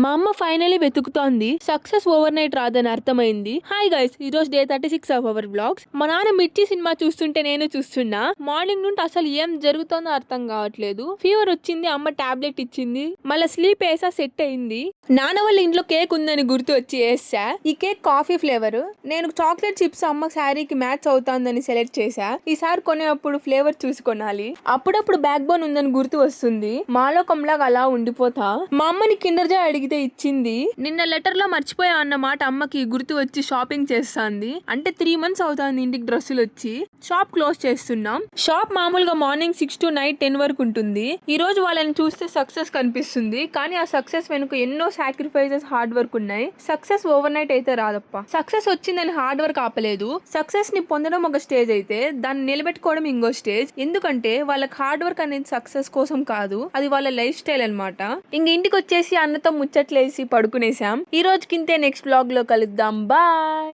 మా అమ్మ finally వెతుకుతోంది. Success over night రాదని అర్థమైంది. హాయ్ గైస్, ఈ రోజు డే 36 ఆఫ్ అవర్ వ్లాగ్స్. మా నాన్న మిర్చి సినిమా చూస్తుంటే నేను చూస్తున్నా. మార్నింగ్ నుండి అసలు ఏం జరుగుతుందో అర్థం కావట్లేదు. ఫీవర్ వచ్చింది, అమ్మ టాబ్లెట్ ఇచ్చింది, మళ్ళీ స్లీప్ వేసా, సెట్ అయింది. నాన్న వాళ్ళ ఇంట్లో కేక్ ఉందని గుర్తు వచ్చి వేసా. ఈ కేక్ కాఫీ ఫ్లేవర్. నేను చాక్లెట్ చిప్స్ అమ్మ శారీకి మ్యాచ్ అవుతుందని సెలెక్ట్ చేసా. ఈసారి కొనేటప్పుడు ఫ్లేవర్ చూసి కొనాలి. అప్పుడప్పుడు బ్యాక్ బోన్ ఉందని గుర్తు వస్తుంది. మాలోకంలాగా అలా ఉండిపోతా. మా అమ్మని కిండర్ జాయ్ అడిగితే ఇచ్చింది. నిన్న లెటర్ లో మర్చిపోయా అన్నమాట అమ్మకి గుర్తు వచ్చి షాపింగ్ చేస్తాంది. అంటే 3 months అవుతుంది ఇంటికి డ్రెస్సులు వచ్చి. షాప్ క్లోజ్ చేస్తున్నాం. షాప్ మామూలుగా మార్నింగ్ 6 to night 10 వరకు ఉంటుంది. ఈ రోజు వాళ్ళని చూస్తే సక్సెస్ కనిపిస్తుంది, కానీ ఆ సక్సెస్ వెనుక ఎన్నో సాక్రిఫైజెస్, హార్డ్ వర్క్ ఉన్నాయి. సక్సెస్ ఓవర్ నైట్ అయితే రాదప్ప. సక్సెస్ వచ్చిందని హార్డ్ వర్క్ ఆపలేదు. సక్సెస్ ని పొందడం ఒక స్టేజ్ అయితే దాన్ని నిలబెట్టుకోవడం ఇంకో స్టేజ్. ఎందుకంటే వాళ్ళకి హార్డ్ వర్క్ అనేది సక్సెస్ కోసం కాదు, అది వాళ్ళ లైఫ్ స్టైల్ అనమాట. ఇంక ఇంటికి వచ్చేసి అన్నతో ముచ్చట్లేసి పడుకునేసాం. ఈ రోజుకింతే, నెక్స్ట్ వ్లాగ్ లో కలుద్దాం. బాయ్.